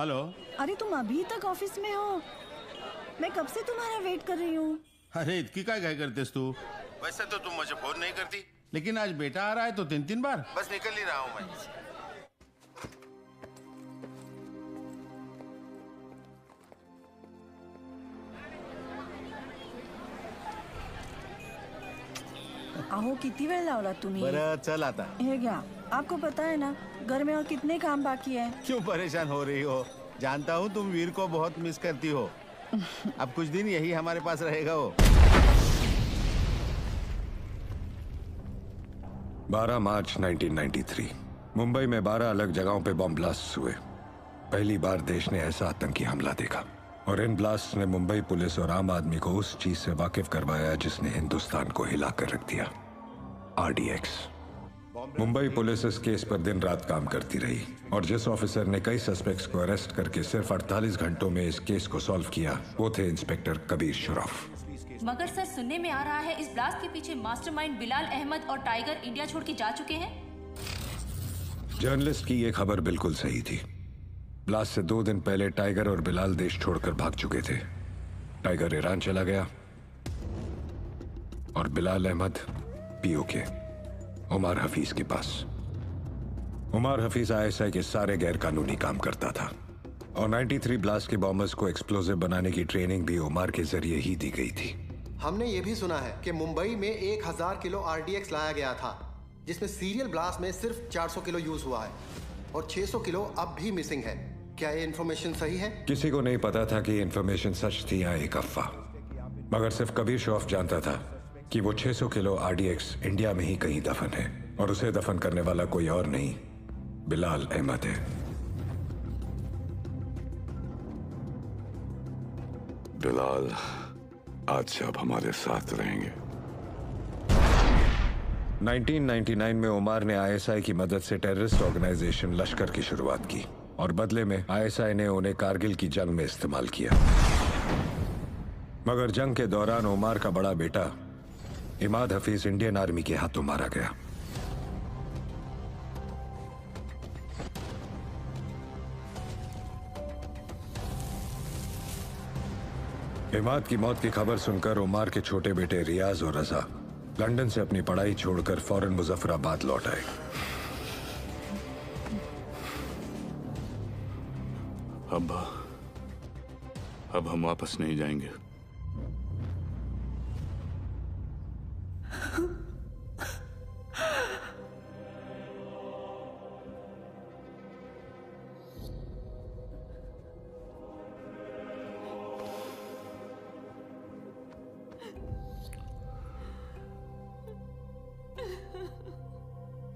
Hello. अरे तुम अभी तक ऑफिस में हो? मैं कब से तुम्हारा वेट कर रही हूँ। अरे इतनी क्या करतेस तू? वैसे तो तुम मुझे फोन नहीं करती, लेकिन आज बेटा आ रहा है तो 3-3 बार। बस निकल ही रहा हूँ मैं। अहो किती वेळ लावला तुम्ही? बरं चल आता। हे घ्या, आपको पता है ना घर में और कितने काम बाकी है। क्यों परेशान हो रही हो? जानता हूँ तुम वीर को बहुत मिस करती हो। अब कुछ दिन यही हमारे पास रहेगा वो। 12 मार्च 1993 मुंबई में 12 अलग जगहों पे बॉम्ब ब्लास्ट हुए। पहली बार देश ने ऐसा आतंकी हमला देखा और इन ब्लास्ट ने मुंबई पुलिस और आम आदमी को उस चीज से वाकिफ करवाया जिसने हिंदुस्तान को हिला कर रख दिया, RDX। मुंबई पुलिस इस केस पर दिन रात काम करती रही और जिस ऑफिसर ने कई सस्पेक्ट्स को अरेस्ट करके सिर्फ 48 घंटों में इस केस को सॉल्व किया वो थे इंस्पेक्टर कबीर शुरफ। मगर सर सुनने में आ रहा है इस ब्लास्ट के पीछे मास्टरमाइंड बिलाल अहमद और टाइगर इंडिया छोड़ के जा चुके हैं। जर्नलिस्ट की ये खबर बिल्कुल सही थी। ब्लास्ट से 2 दिन पहले टाइगर और बिलाल देश छोड़कर भाग चुके थे। टाइगर ईरान चला गया और बिलाल अहमद POK उमर हफीज के पास। उमर हफीज ISI के सारे गैर कानूनी काम करता था और 93 ब्लास्ट के बॉम्बर्स को एक्सप्लोजिव बनाने की ट्रेनिंग भी उमर के जरिए ही दी गई थी। हमने ये भी सुना है कि मुंबई में 1000 किलो RDX लाया गया था, जिसमें सीरियल ब्लास्ट में सिर्फ 400 किलो यूज हुआ है और 600 किलो अब भी मिसिंग है। क्या ये इन्फॉर्मेशन सही है? किसी को नहीं पता था कि इन्फॉर्मेशन सच थी या एक अफवाह, मगर सिर्फ कबीर शौफ जानता था कि वो 600 किलो RDX इंडिया में ही कहीं दफन है और उसे दफन करने वाला कोई और नहीं, बिलाल अहमद है। बिलाल आज से अब हमारे साथ रहेंगे। 1999 में उमर ने ISI की मदद से टेररिस्ट ऑर्गेनाइजेशन लश्कर की शुरुआत की और बदले में ISI ने उन्हें कारगिल की जंग में इस्तेमाल किया। मगर जंग के दौरान उमर का बड़ा बेटा इमाद हफीज इंडियन आर्मी के हाथों मारा गया। इमाद की मौत की खबर सुनकर उमर के छोटे बेटे रियाज और रजा लंदन से अपनी पढ़ाई छोड़कर फौरन मुजफ्फराबाद लौट आए। अब हम वापस नहीं जाएंगे।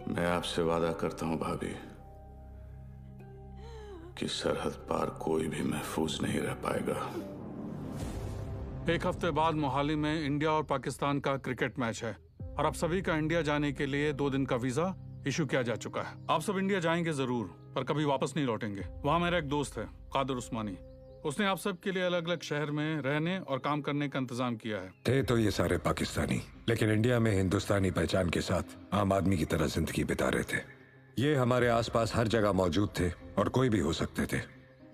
मैं आपसे वादा करता हूं भाभी कि सरहद पार कोई भी महफूज नहीं रह पाएगा। एक हफ्ते बाद मोहाली में इंडिया और पाकिस्तान का क्रिकेट मैच है और आप सभी का इंडिया जाने के लिए 2 दिन का वीजा इशू किया जा चुका है। आप सब इंडिया जाएंगे जरूर, पर कभी वापस नहीं लौटेंगे। वहाँ मेरा एक दोस्त है कादर उस्मानी, उसने आप सब के लिए अलग अलग शहर में रहने और काम करने का इंतजाम किया है। थे तो ये सारे पाकिस्तानी, लेकिन इंडिया में हिंदुस्तानी पहचान के साथ आम आदमी की तरह जिंदगी बिता रहे थे। ये हमारे आसपास हर जगह मौजूद थे और कोई भी हो सकते थे।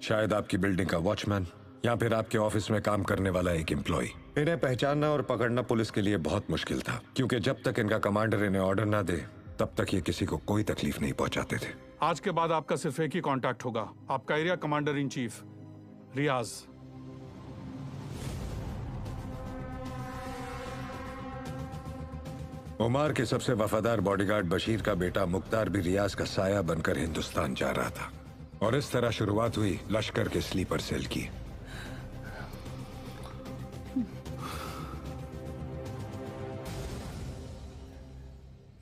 शायद आपकी बिल्डिंग का वॉचमैन या फिर आपके ऑफिस में काम करने वाला एक एम्प्लॉय। इन्हें पहचानना और पकड़ना पुलिस के लिए बहुत मुश्किल था, क्योंकि जब तक इनका कमांडर इन्हें ऑर्डर ना दे तब तक ये किसी को कोई तकलीफ नहीं पहुंचाते थे। आज के बाद आपका सिर्फ एक ही कांटेक्ट होगा, आपका एरिया कमांडर इन चीफ रियाज। उमर के सबसे वफादार बॉडीगार्ड बशीर का बेटा मुख्तार भी रियाज का साया बनकर हिंदुस्तान जा रहा था और इस तरह शुरुआत हुई लश्कर के स्लीपर सेल की।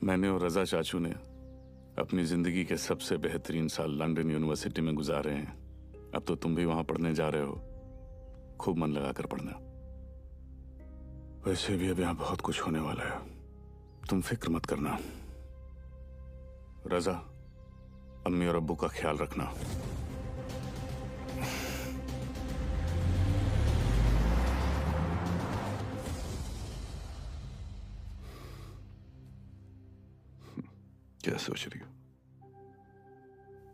मैंने और रजा चाचू ने अपनी जिंदगी के सबसे बेहतरीन साल लंदन यूनिवर्सिटी में गुजारे हैं। अब तो तुम भी वहां पढ़ने जा रहे हो, खूब मन लगाकर पढ़ना। वैसे भी अब यहां बहुत कुछ होने वाला है, तुम फिक्र मत करना। रजा, अम्मी और अब्बू का ख्याल रखना। क्या सोच रही हो?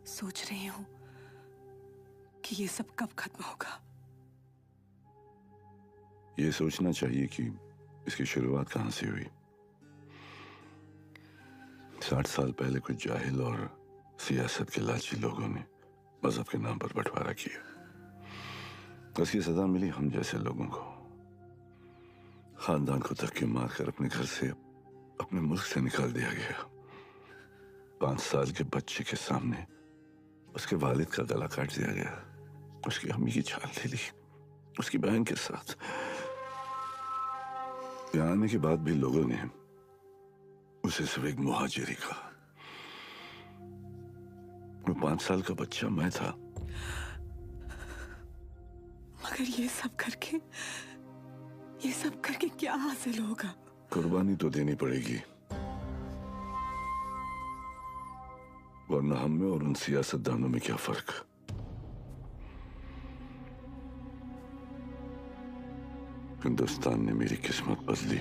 सोच रही हूँ कि ये सब कब खत्म होगा। ये सोचना चाहिए कि इसकी शुरुआत कहां से हुई। 60 साल पहले कुछ जाहिल और सियासत के लालची लोगों ने मजहब के नाम पर बंटवारा किया। उसकी सजा मिली हम जैसे लोगों को। खानदान को धक्के मारकर अपने घर से, अपने मुल्क से निकाल दिया गया। 5 साल के बच्चे के सामने उसके वालिद का गला काट दिया गया। उसकी अम्मी की छाल ले ली, उसकी बहन के साथ। यहाँ आने के बाद भी लोगों ने उसे सिर्फ एक मुहाजिरी कहा। वो 5 साल का बच्चा मैं था। मगर ये सब करके क्या हासिल होगा? कुर्बानी तो देनी पड़ेगी, वरना हम में और उन सियासतदानों में क्या फर्क। हिंदुस्तान ने मेरी किस्मत बदली।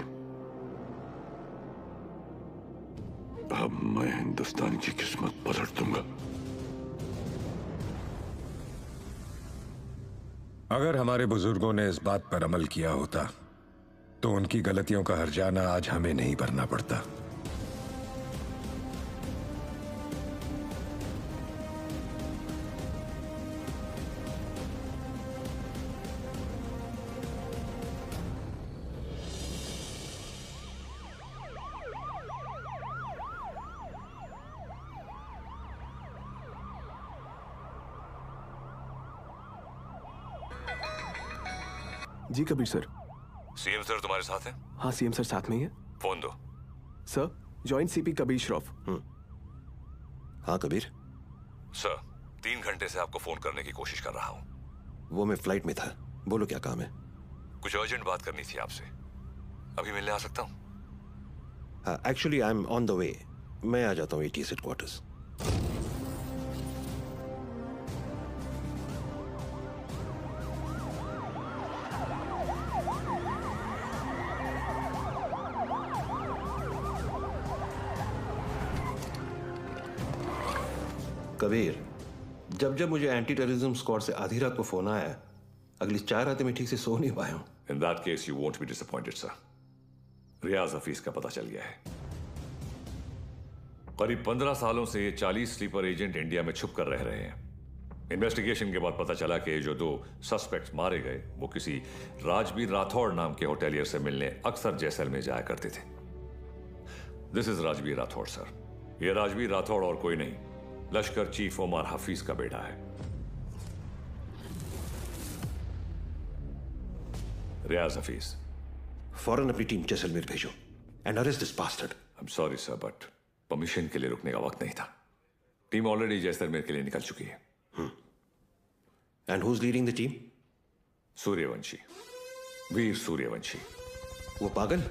अब मैं हिंदुस्तान की किस्मत पलट दूंगा। अगर हमारे बुजुर्गों ने इस बात पर अमल किया होता तो उनकी गलतियों का हर्जाना आज हमें नहीं भरना पड़ता। जी कबीर सर। सीएम सर तुम्हारे साथ हैं? हाँ सीएम सर साथ में ही है। फोन दो। Sir joint CP Kabir Shroff. हाँ कबीर। सर 3 घंटे से आपको फोन करने की कोशिश कर रहा हूँ। वो मैं फ्लाइट में था। बोलो क्या काम है? कुछ अर्जेंट बात करनी थी आपसे। अभी मिलने आ सकता हूँ? हाँ actually I am on the way. मैं आ जाता हूँ ATS हेडक्वार्टर्स। कबीर, जब जब मुझे एंटी टेररिज्म स्क्वाड से आधी रात को फोन आया, अगली 4 रातें मैं ठीक से सो नहीं पाया हूं। In that case, you won't be disappointed, sir. रियाज हफीज का पता चल गया है। करीब 15 सालों से ये 40 स्लीपर एजेंट इंडिया में छुप कर रह रहे हैं। इन्वेस्टिगेशन के बाद पता चला कि जो 2 सस्पेक्ट्स मारे गए वो किसी राजवीर राठौड़ नाम के होटेलियर से मिलने अक्सर जैसलमेर जाया करते थे। This is Rajveer Rathore sir. ये राजवीर राठौड़ और कोई नहीं, लश्कर चीफ उमर हफीज का बेटा है। रियाज हफीज। फौरन अपनी टीम जैसलमेर भेजो and arrest this bastard. I am sorry sir, but permission के लिए रुकने का वक्त नहीं था। टीम ऑलरेडी जैसलमेर के लिए निकल चुकी है। And who is leading the team? Suryavanshi, Veer Suryavanshi. वो पागल?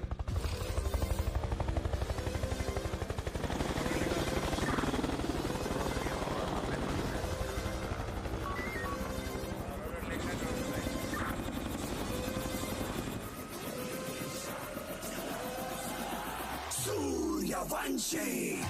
Suryavanshi.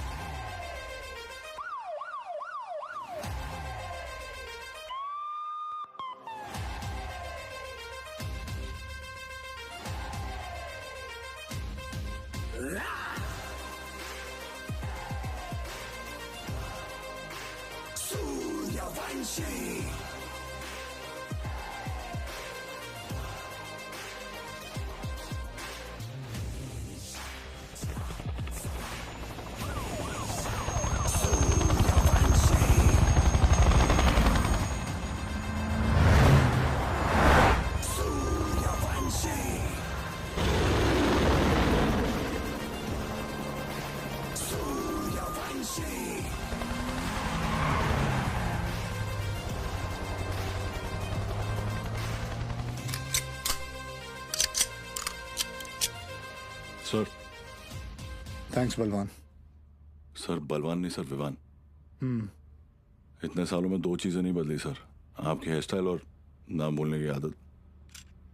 Suryavanshi. Sir. Thanks Balwan. Sir Balwan नहीं सर, विवान। इतने सालों में 2 चीजें नहीं बदली सर, आपकी हेयर स्टाइल और नाम बोलने की आदत।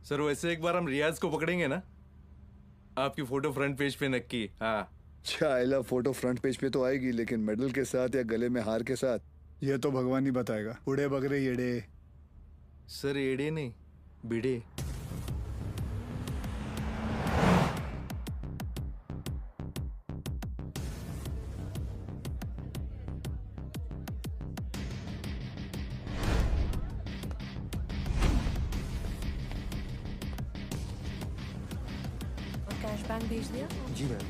सर वैसे एक बार हम रियाज को पकड़ेंगे ना, आपकी फोटो फ्रंट पेज पे नक्की। हाँ चाइला फोटो फ्रंट पेज पे तो आएगी, लेकिन मेडल के साथ या गले में हार के साथ ये तो भगवान ही बताएगा। बूढ़े बगरे येड़े सर एड़े नहीं, बिड़े। कैश बैंक भेज दिया? जी मैम।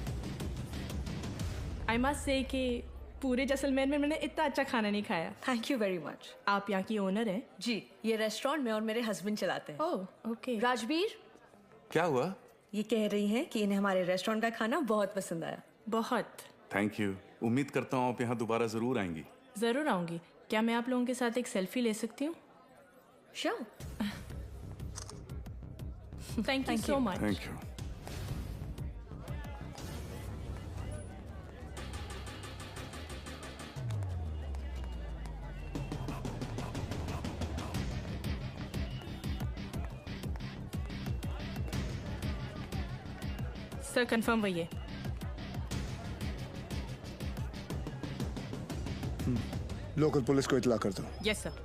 आई मस्ट से कि पूरे जैसलमेर में मैंने इतना अच्छा खाना नहीं खाया। Thank you very much. आप यहाँ की ओनर हैं? जी, ये रेस्टोरेंट में और मेरे हस्बैंड चलाते हैं। Oh okay. राजवीर, क्या हुआ? ये कह रही हैं कि इन्हें हमारे रेस्टोरेंट का खाना बहुत पसंद आया। बहुत। Thank you. उम्मीद करता हूँ आप यहाँ दोबारा जरूर आएंगी। जरूर आऊंगी। क्या मैं आप लोगों के साथ एक सेल्फी ले सकती हूँ? Sure. Thank you so much. Thank you. Sir confirm वही है। लोकल पुलिस को इतला कर दो। Yes sir.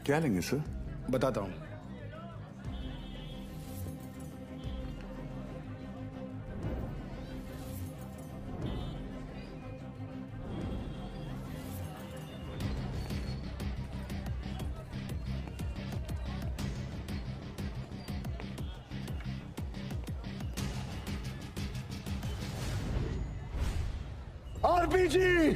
क्या लेंगे सर? बताता हूँ। आरपीजी।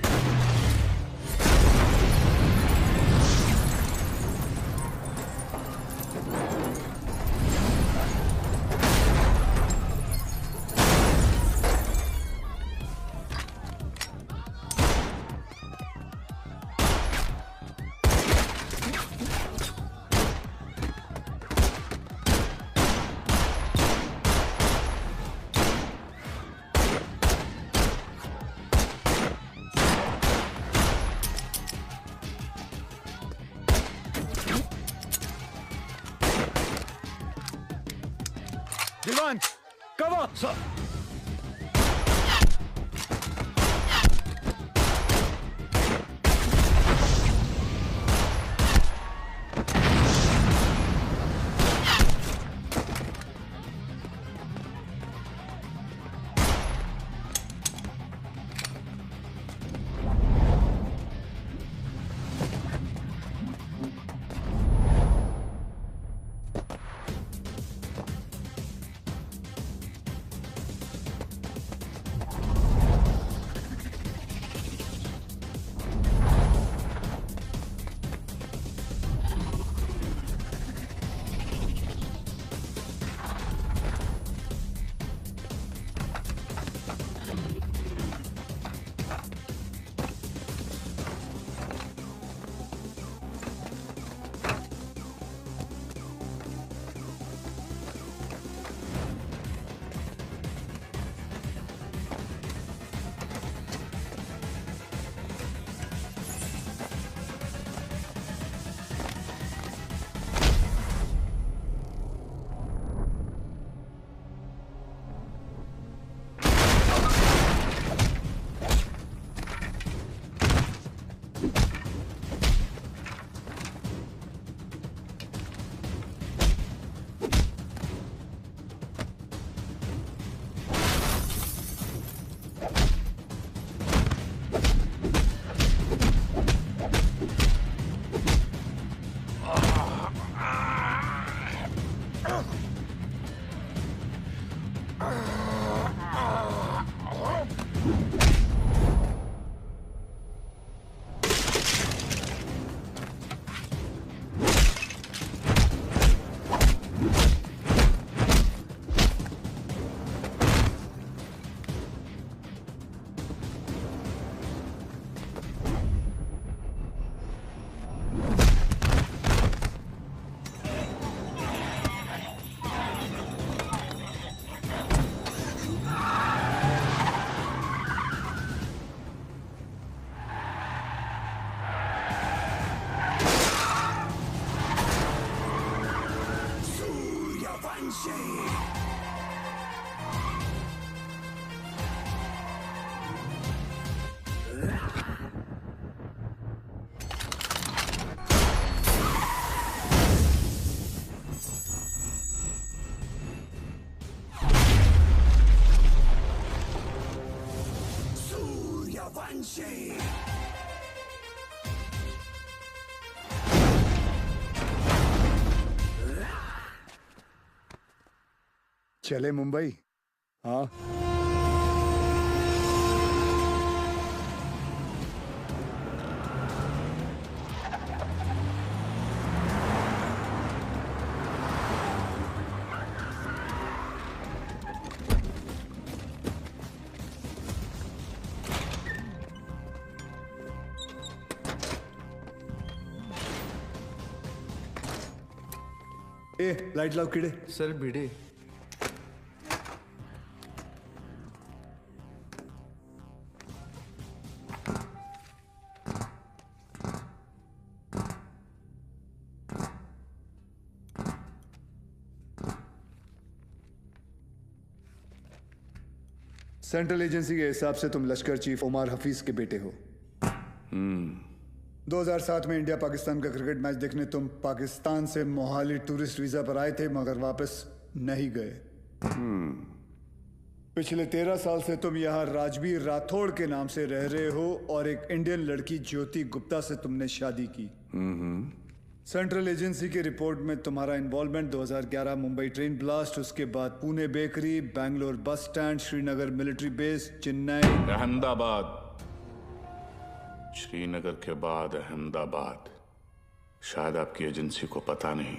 Divan, cover! Sir. चले मुंबई? हाँ। ए लाइट लाओ कीड़े। सर भिड़े। सेंट्रल एजेंसी के हिसाब से तुम लश्कर चीफ उमर हफीज के बेटे हो। 2007 में इंडिया पाकिस्तान का क्रिकेट मैच देखने तुम पाकिस्तान से मोहाली टूरिस्ट वीजा पर आए थे, मगर वापस नहीं गए। पिछले 13 साल से तुम यहाँ राजवीर राठौड़ के नाम से रह रहे हो और एक इंडियन लड़की ज्योति गुप्ता से तुमने शादी की। सेंट्रल एजेंसी की रिपोर्ट में तुम्हारा इन्वॉल्वमेंट 2011 मुंबई ट्रेन ब्लास्ट, उसके बाद Pune bakery, Bangalore bus stand, Srinagar military base, Chennai, Ahmedabad, Srinagar के बाद अहमदाबाद। शायद आपकी एजेंसी को पता नहीं,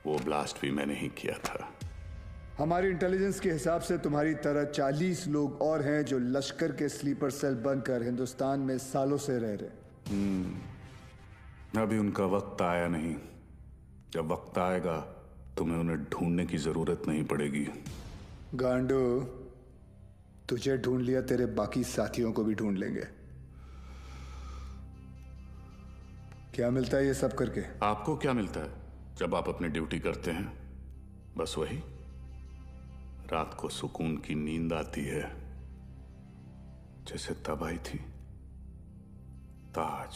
वो ब्लास्ट भी मैंने ही किया था। हमारी इंटेलिजेंस के हिसाब से तुम्हारी तरह 40 लोग और हैं जो लश्कर के स्लीपर सेल बनकर हिंदुस्तान में सालों से रह रहे। अभी उनका वक्त आया नहीं। जब वक्त आएगा तुम्हें उन्हें ढूंढने की जरूरत नहीं पड़ेगी। गांडू, तुझे ढूंढ लिया, तेरे बाकी साथियों को भी ढूंढ लेंगे। क्या मिलता है ये सब करके? आपको क्या मिलता है जब आप अपनी ड्यूटी करते हैं? बस वही, रात को सुकून की नींद आती है, जैसे तब आई थी। ताज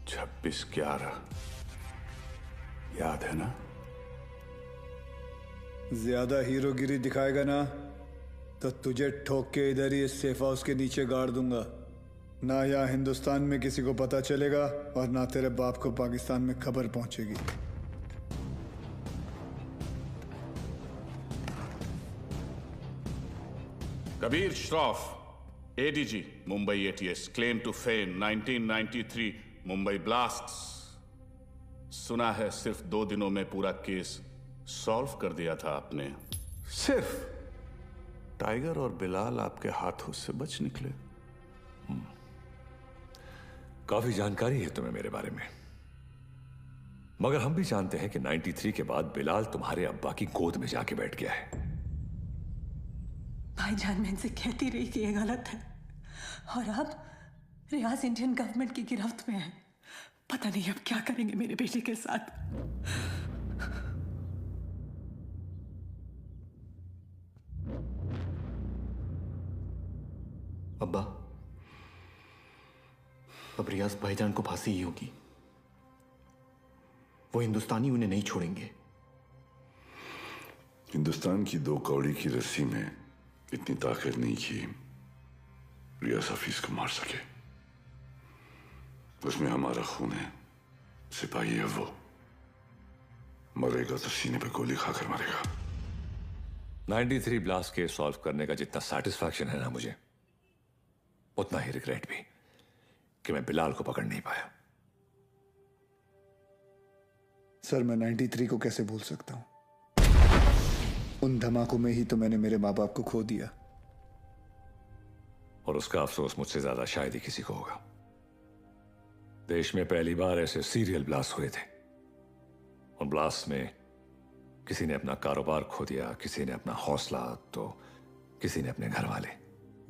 26/11 याद है ना? ज्यादा हीरोगिरी दिखाएगा ना तो तुझे ठोक के इधर ही इस सेफ हाउस के नीचे गाड़ दूंगा। ना यहाँ हिंदुस्तान में किसी को पता चलेगा और ना तेरे बाप को पाकिस्तान में खबर पहुंचेगी। Kabir Shroff, ADG, Mumbai ATS, claim to fame 1993 Mumbai blasts. सुना है सिर्फ 2 दिनों में पूरा केस सॉल्व कर दिया था आपने। सिर्फ टाइगर और बिलाल आपके हाथों से बच निकले। काफी जानकारी है तुम्हें मेरे बारे में, मगर हम भी जानते हैं कि 93 के बाद बिलाल तुम्हारे अब्बा की गोद में जाके बैठ गया है। भाईजान मैं इनसे कहती रही कि ये गलत है, और अब रियाज इंडियन गवर्नमेंट की गिरफ्त में है। पता नहीं अब क्या करेंगे मेरे बेटे के साथ। अब्बा, अब रियाज भाईजान को फांसी ही होगी। वो हिंदुस्तानी उन्हें नहीं छोड़ेंगे। हिंदुस्तान की 2 कौड़ी की रस्सी में इतनी ताकत नहीं कि रियाज हफीज को मार सके। उसमें हमारा खून है। सिपाही है वो, मरेगा तो सीने पे गोली खाकर मरेगा। 93 ब्लास्ट केस सॉल्व करने का जितना सेटिस्फैक्शन है ना मुझे, उतना ही रिग्रेट भी कि मैं बिलाल को पकड़ नहीं पाया। सर, मैं 93 को कैसे भूल सकता हूं? उन धमाकों में ही तो मैंने मेरे माँ बाप को खो दिया। और उसका अफसोस मुझसे ज्यादा शायद ही किसी को होगा। देश में पहली बार ऐसे सीरियल ब्लास्ट हुए थे। उन ब्लास्ट में किसी ने अपना कारोबार खो दिया, किसी ने अपना हौसला, तो किसी ने अपने घर वाले।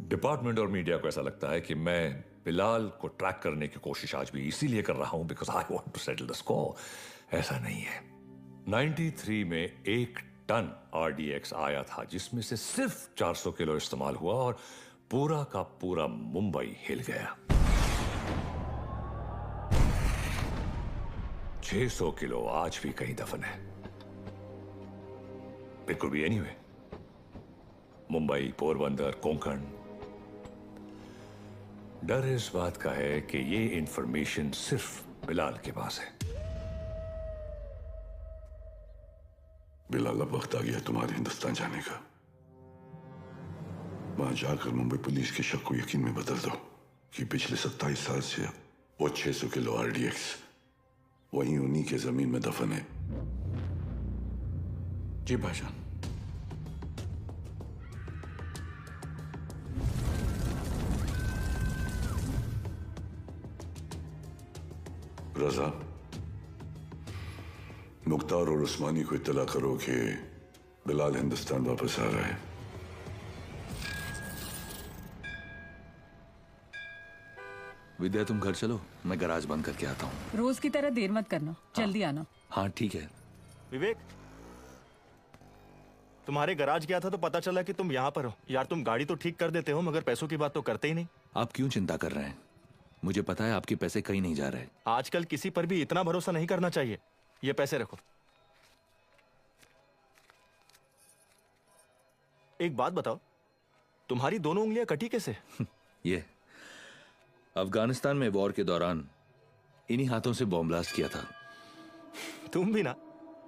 डिपार्टमेंट और मीडिया को ऐसा लगता है कि मैं बिलाल को ट्रैक करने की कोशिश आज भी इसीलिए कर रहा हूं because I want to settle the score. ऐसा नहीं है। 93 में 1 टन RDX आया था, जिसमें से सिर्फ 400 किलो इस्तेमाल हुआ और पूरा का पूरा मुंबई हिल गया। 600 किलो आज भी कहीं दफन है। It could be anyway, Mumbai, Porbandar, Konkan. डर इस बात का है कि ये इंफॉर्मेशन सिर्फ बिलाल के पास है। बिलाल, अब वक्त आ गया तुम्हारे हिंदुस्तान जाने का। वहां जाकर मुंबई पुलिस के शक को यकीन में बदल दो कि पिछले 27 साल से वो 600 किलो RDX वहीं उन्हीं के जमीन में दफन है। जी भाईजान। रजा, मुख्तार और उस्मानी को इत्तला करो कि बिलाल हिंदुस्तान वापस आ रहा है। विद्या, तुम घर चलो, मैं गैराज बंद करके आता हूँ। रोज की तरह देर मत करना, जल्दी आना। हाँ ठीक है। विवेक, तुम्हारे गैराज गया था तो पता चला कि तुम यहाँ पर हो। यार तुम गाड़ी तो ठीक कर देते हो मगर पैसों की बात तो करते ही नहीं। आप क्यों चिंता कर रहे हैं? मुझे पता है आपके पैसे कहीं नहीं जा रहे। आजकल किसी पर भी इतना भरोसा नहीं करना चाहिए। ये पैसे रखो। एक बात बताओ, तुम्हारी दोनों उंगलियां कटी कैसे? ये अफगानिस्तान में वॉर के दौरान इन्हीं हाथों से बॉम्ब ब्लास्ट किया था। तुम भी ना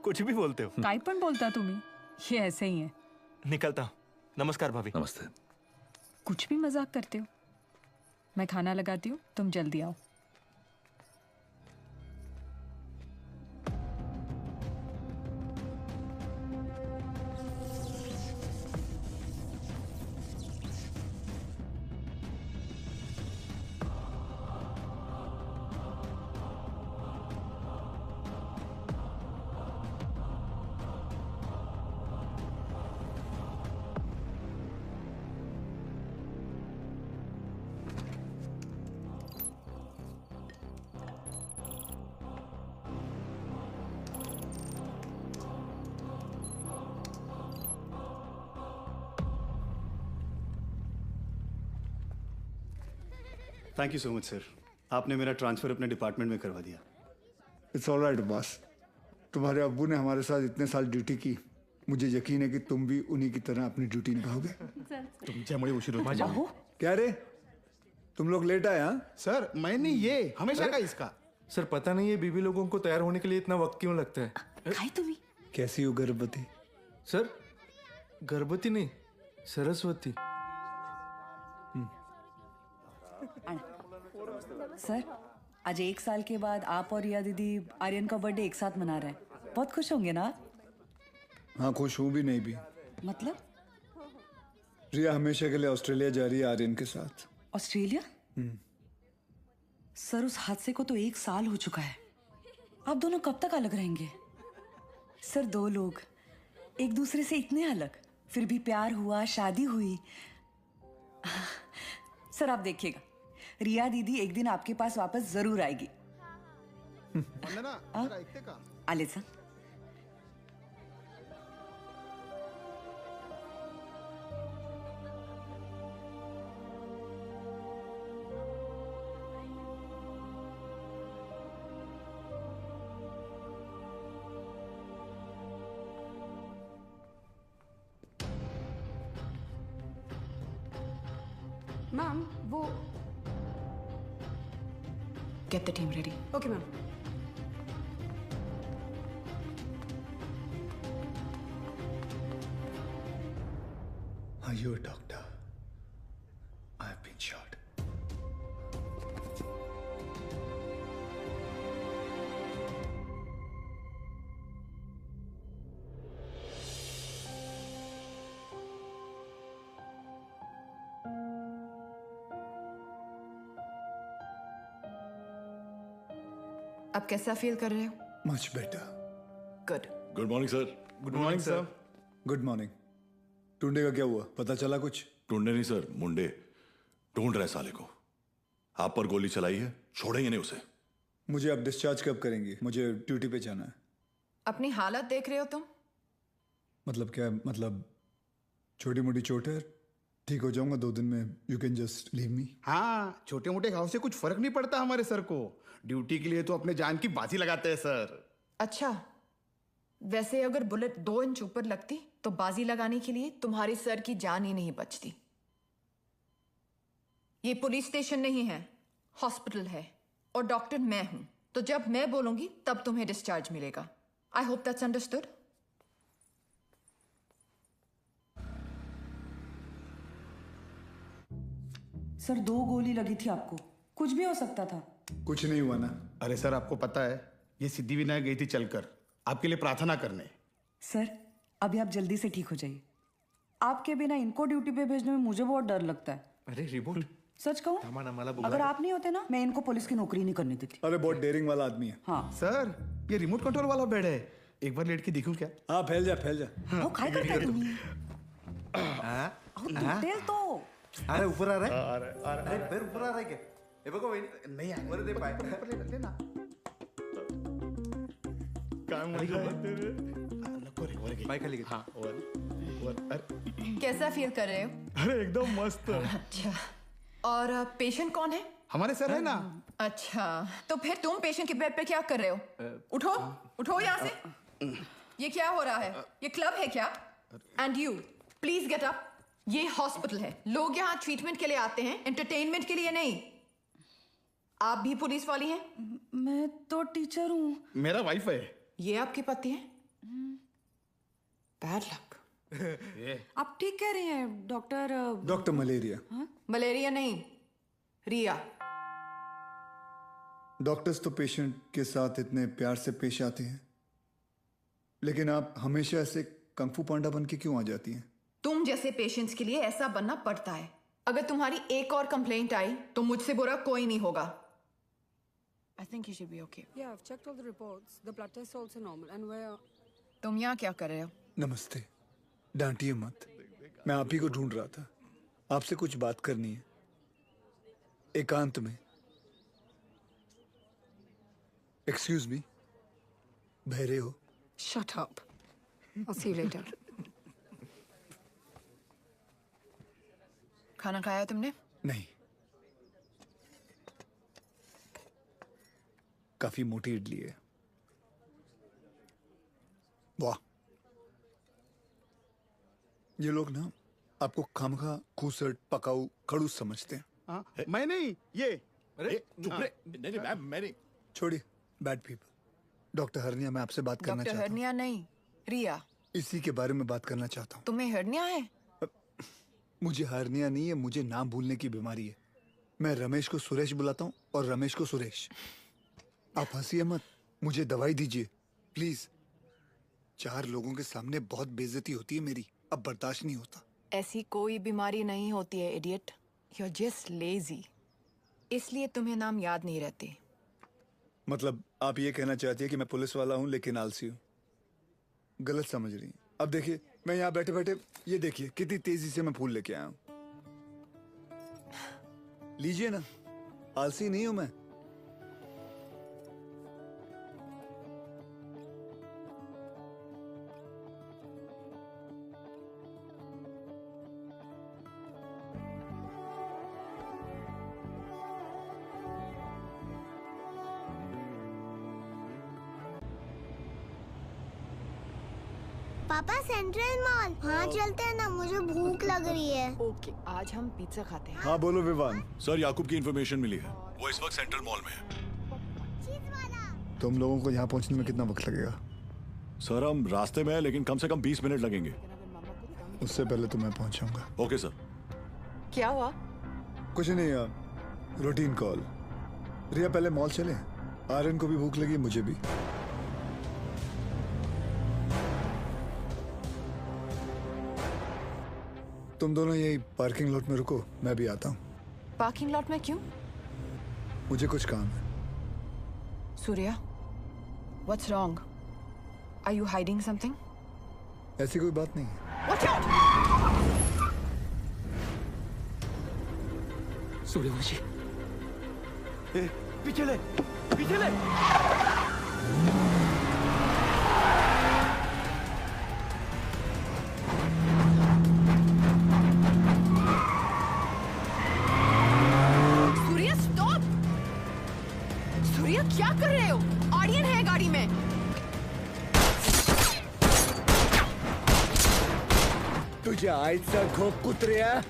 कुछ भी बोलते हो। काय पण बोलता तुम्ही? ये ऐसे ही है। निकलता हूं। नमस्कार भाभी। नमस्ते। कुछ भी मजाक करते हो। मैं खाना लगाती हूँ, तुम जल्दी आओ। Thank you so much sir, आपने मेरा ट्रांसफर अपने डिपार्टमेंट में करवा दिया। It's all right boss. तुम्हारे अब्बू ने हमारे साथ इतने साल ड्यूटी की, मुझे यकीन है कि तुम भी उन्हीं की तरह अपनी ड्यूटी निभाओगे। तुमच्यामुळे उशीर होता है। क्या रे, तुम लोग लेट आए? हाँ सर, मैंने ये हमेशा का इसका। सर पता नहीं ये बीबी लोगों को तैयार होने के लिए इतना वक्त क्यों लगता है? खाई तुम्ही? कैसी हो गर्भवती? सर गर्भवती नहीं, सरस्वती। सर, आज 1 साल के बाद आप और रिया दीदी आर्यन का बर्थडे एक साथ मना रहे हैं। बहुत खुश होंगे ना? हाँ, खुश हूँ भी नहीं भी। मतलब? रिया हमेशा के लिए ऑस्ट्रेलिया जा रही है आर्यन के साथ। ऑस्ट्रेलिया? सर, उस हादसे को तो 1 साल हो चुका है। आप दोनों कब तक अलग रहेंगे? सर, 2 लोग एक दूसरे से इतने अलग, फिर भी प्यार हुआ, शादी हुई। सर, आप देखिएगा, रिया दीदी एक दिन आपके पास वापस जरूर आएगी। आले सर। मैम, वो Get the team ready. Okay ma'am. Are you a doctor? I have been shot. अब कैसा फील कर रहे हो? Much better. Good. Good morning sir. Good morning sir. Good morning. टुंडे का क्या हुआ, पता चला कुछ? ढूंढे नहीं सर, मुंडे ढूंढ रहे साले को। आप पर गोली चलाई है, छोड़ेंगे नहीं उसे। मुझे अब डिस्चार्ज कब करेंगे? मुझे ड्यूटी पे जाना है। अपनी हालत देख रहे हो तुम? मतलब क्या? मतलब छोटी मोटी चोट है, ठीक हो जाऊंगा 2 दिन में। You can just leave me. हाँ, छोटे मोटे घाव से कुछ फर्क नहीं पड़ता हमारे सर को। ड्यूटी के लिए तो अपने जान की बाजी लगाते हैं सर। अच्छा, वैसे अगर बुलेट 2 इंच ऊपर लगती तो बाजी लगाने के लिए तुम्हारे सर की जान ही नहीं बचती। ये पुलिस स्टेशन नहीं है, हॉस्पिटल है, और डॉक्टर मैं हूं। तो जब मैं बोलूंगी तब तुम्हें डिस्चार्ज मिलेगा। I hope that's understood. Sir 2 गोली लगी थी आपको, कुछ भी हो सकता था। कुछ नहीं हुआ ना। अरे सर आपको पता है ये सिद्धिविनायक गई थी चलकर आपके लिए प्रार्थना करने। सर अभी आप जल्दी से ठीक हो जाइए। आपके बिना इनको ड्यूटी पे भेजने में मुझे बहुत डर लगता है। अरे रिमोट सच कहूँ, अगर आप नहीं होते ना, मैं इनको पुलिस की नौकरी नहीं करने देती। अरे बहुत डेयरिंग वाला आदमी है। हाँ सर ये रिमोट कंट्रोल वाला बेड है, एक बार लेट के देखूं क्या? हाँ फैल जा। वो काय करता है तुम्ही? तेल तो अरे ऊपर आ रहा है। अरे पैर ऊपर आ रहा है क्या? ये बघो वहिनी नहीं आ वर दे पाय ले ना। काय म्हणते रे? नको रे वर घे पाय खाली घे। हां वर अरे कैसा फील कर रहे हो? अरे एकदम मस्त। अच्छा, और पेशेंट कौन है? हमारे सर है ना। अच्छा, तो फिर तुम पेशेंट के बेड पे क्या कर रहे हो? उठो उठो यहाँ से। ये क्या हो रहा है? ये क्लब है क्या? And you please get up. ये हॉस्पिटल है, लोग यहाँ ट्रीटमेंट के लिए आते हैं, एंटरटेनमेंट के लिए नहीं। आप भी पुलिस वाली हैं? मैं तो टीचर हूँ। मेरा वाइफ है। ये आपके पति हैं? Bad luck. आप ठीक कह रही हैं डॉक्टर। Doctor malaria. मलेरिया नहीं, रिया। डॉक्टर्स तो पेशेंट के साथ इतने प्यार से पेश आते हैं, लेकिन आप हमेशा ऐसे कंफू पांडा बन के क्यों आ जाती हैं? तुम जैसे पेशेंट्स के लिए ऐसा बनना पड़ता है। अगर तुम्हारी एक और कंप्लेंट आई तो मुझसे बुरा कोई नहीं होगा। I think you should be okay. Yeah, I've checked all the reports. The blood test is also normal. And where? तुम यहाँ क्या कर रहे हो? नमस्ते, डांटिए मत। मैं आप ही को ढूंढ रहा था। आपसे कुछ बात करनी है, एकांत में। एक्सक्यूज मी, बहरे हो? Shut up. I'll see you later. खाना खाया तुमने? नहीं, काफी मोटी इडली है। वाह, ये लोग ना आपको खामखा खूसट पकाऊ खड़ूस समझते हैं। हाँ, मैं नहीं, ये। अरे चुप रे। नहीं मैं नहीं। छोड़िए, बैड पीपल। डॉक्टर हरनिया, मैं आपसे बात करना डॉक्टर चाहता हूँ। हरनिया नहीं, रिया। इसी के बारे में बात करना चाहता हूँ। तुम्हें हरनिया है? मुझे हरनिया नहीं है, मुझे नाम भूलने की बीमारी है। मैं रमेश को सुरेश बुलाता हूँ और रमेश को सुरेश। आप हंसिए मत, मुझे दवाई दीजिए प्लीज। 4 लोगों के सामने बहुत बेइज्जती होती है मेरी, अब बर्दाश्त नहीं होता। ऐसी कोई बीमारी नहीं होती है idiot, you are just lazy, इसलिए तुम्हें नाम याद नहीं रहते। मतलब आप ये कहना चाहती है कि मैं पुलिस वाला हूँ लेकिन आलसी हूँ? गलत समझ रही हैं। अब देखिए, मैं यहाँ बैठे बैठे ये देखिए कितनी तेजी से मैं फूल लेके आया हूँ। लीजिए ना, आलसी नहीं हूं मैं। पापा सेंट्रल मॉल, हाँ चलते हैं ना, मुझे भूख लग रही है। ओके, आज हम पिज्जा खाते हैं। हाँ बोलो विवान। सर, याकूब की इंफॉर्मेशन मिली है, वो इस वक्त सेंट्रल मॉल में है। तुम लोगों को यहाँ पहुँचने में कितना वक्त लगेगा? सर, हम रास्ते में हैं, लेकिन कम से कम 20 मिनट लगेंगे। उससे पहले तो मैं पहुँचाऊंगा। Okay sir. क्या हुआ? कुछ नहीं, रूटीन कॉल। रिया, पहले मॉल चले? आर्यन को भी भूख लगी, मुझे भी। तुम दोनों यही पार्किंग लॉट में रुको, मैं भी आता हूँ। पार्किंग लॉट में क्यों? मुझे कुछ काम है। Surya, what's wrong? Are you hiding something? ऐसी कोई बात नहीं है। Watch out! सूर्यवंशी, पीछे ले, पीछे ले। सूर्या, स्टॉप! सूर्या, क्या कर रहे हो? ऑडियन है गाड़ी में। तुझे आईचा घोप कुत्र्या।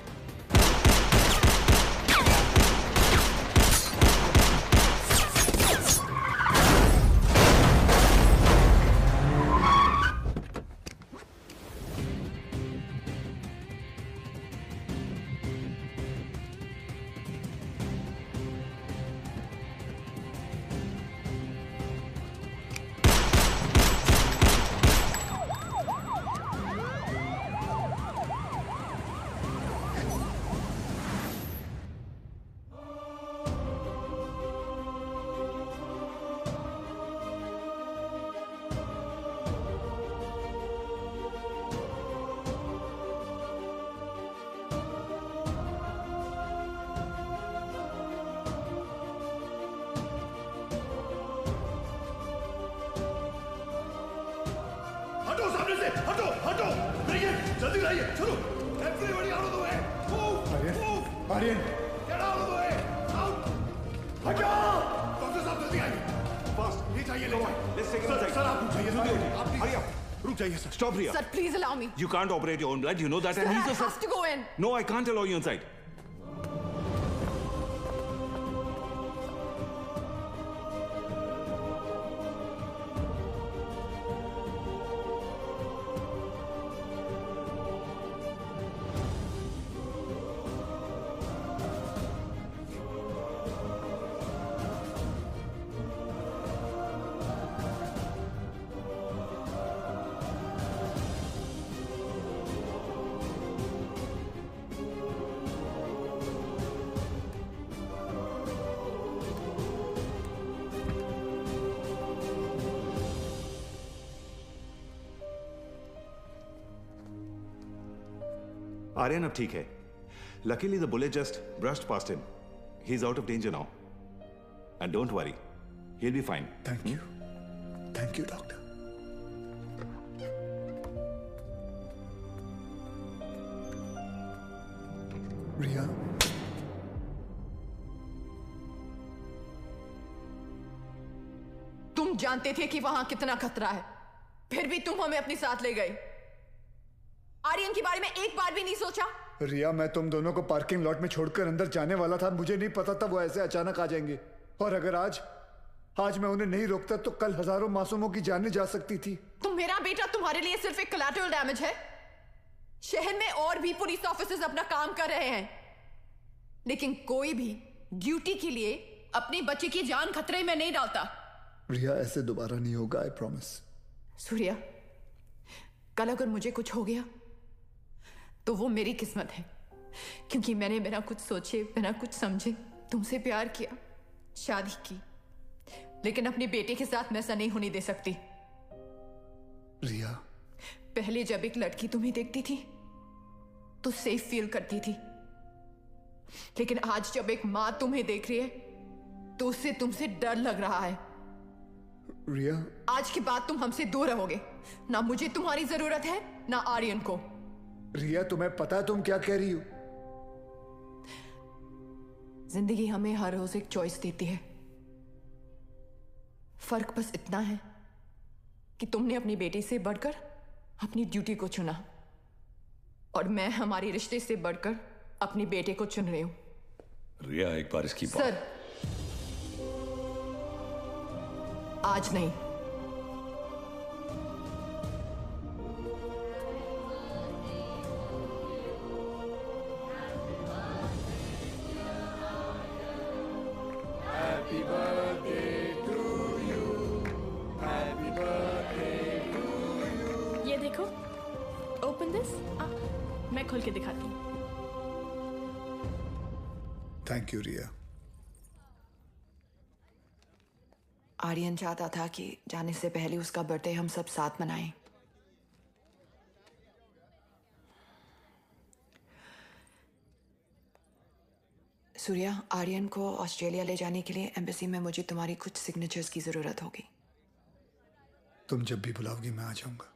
जाइए, चलो। Everybody out of the way. Move. Move. Aryan, Get out of the way. Out. हटाओ। डॉक्टर साहब जल्दी आइए। Fast. ले जाइए, ले जाइए। Let's take him inside. Sir, आप रुक जाइए। आप Hurry up. रुक जाइए sir. Stop, Riya. Sir, please allow me. You can't operate your own blood. You know that. Sir, and I he's a have to go in. No, I can't allow you inside. Aryan अब ठीक है. Luckily the bullet just brushed past him. He's out of danger now. And don't worry. He'll be fine. Thank you. Thank you, doctor. रिया, तुम जानते थे कि वहां कितना खतरा है, फिर भी तुम हमें अपने साथ ले गए। आर्यन के बारे में एक बार भी नहीं सोचा? रिया, मैं तुम दोनों को पार्किंग लॉट में छोड़कर अंदर जाने वाला था। मुझे नहीं पता था वो ऐसे अचानक आ जाएंगे। और अगर आज मैं उन्हें नहीं रोकता तो कल हजारों मासूमों की जानें जा सकती थी। तो मेरा बेटा तुम्हारे लिए सिर्फ एक कोलैटरल डैमेज है। शहर में और भी पुलिस ऑफिसर्स अपना काम कर रहे हैं, लेकिन कोई भी ड्यूटी के लिए अपने बच्चे की जान खतरे में नहीं डालता। रिया, ऐसे दोबारा नहीं होगा, आई प्रॉमिस। सूर्या, कल अगर मुझे कुछ हो गया तो वो मेरी किस्मत है, क्योंकि मैंने बिना कुछ सोचे, बिना कुछ समझे तुमसे प्यार किया, शादी की, लेकिन अपने बेटे के साथ मैं ऐसा नहीं होने दे सकती। रिया, पहले जब एक लड़की तुम्हें देखती थी तो सेफ फील करती थी, लेकिन आज जब एक माँ तुम्हें देख रही है तो उससे तुमसे डर लग रहा है। रिया, आज के बाद तुम हमसे दूर रहोगे। ना मुझे तुम्हारी जरूरत है, ना आर्यन को। रिया, तुम्हें पता है तुम क्या कह रही हो? जिंदगी हमें हर रोज एक चॉइस देती है। फर्क बस इतना है कि तुमने अपनी बेटी से बढ़कर अपनी ड्यूटी को चुना, और मैं हमारे रिश्ते से बढ़कर अपने बेटे को चुन रही हूं। रिया, एक बार इसकी बात। सर, आज नहीं। Happy birthday to you. Happy birthday to you. ये देखो, ओपन दिस। मैं खोल के दिखाती हूँ। थैंक यू रिया। आर्यन चाहता था कि जाने से पहले उसका बर्थडे हम सब साथ मनाएं। सूर्या, आर्यन को ऑस्ट्रेलिया ले जाने के लिए एम्बेसी में मुझे तुम्हारी कुछ सिग्नेचर्स की जरूरत होगी। तुम जब भी बुलाओगी मैं आ जाऊंगा।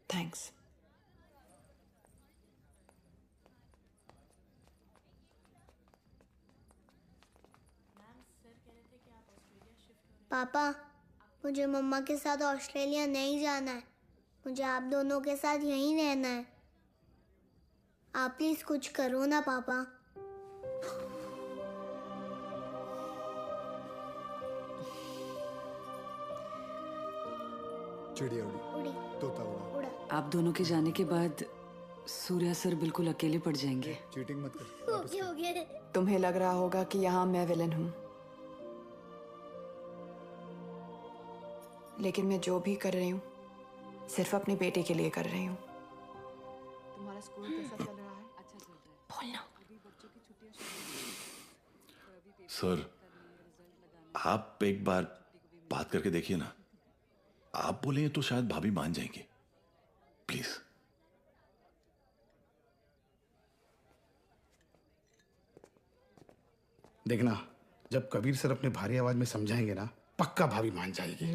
थैंक्स। पापा, मुझे मम्मा के साथ ऑस्ट्रेलिया नहीं जाना है। मुझे आप दोनों के साथ यहीं रहना है। आप प्लीज कुछ करो ना पापा। चिड़िया उड़ी, तोता उड़ा। आप दोनों के जाने के बाद सूर्या सर बिल्कुल अकेले पड़ जाएंगे। चीटिंग मत कर। हो गया। तुम्हें लग रहा होगा कि यहाँ मैं विलन हूँ, लेकिन मैं जो भी कर रही हूँ सिर्फ अपने बेटे के लिए कर रही हूँ। तुम्हारा स्कूल कैसा चल रहा है? अच्छा चल रहा है। बोलना। सर, आप एक बार बात करके देखिए ना। आप बोलेंगे तो शायद भाभी मान जाएंगे। प्लीज। देखना, जब कबीर सर अपने भारी आवाज में समझाएंगे ना, पक्का भाभी मान जाएगी।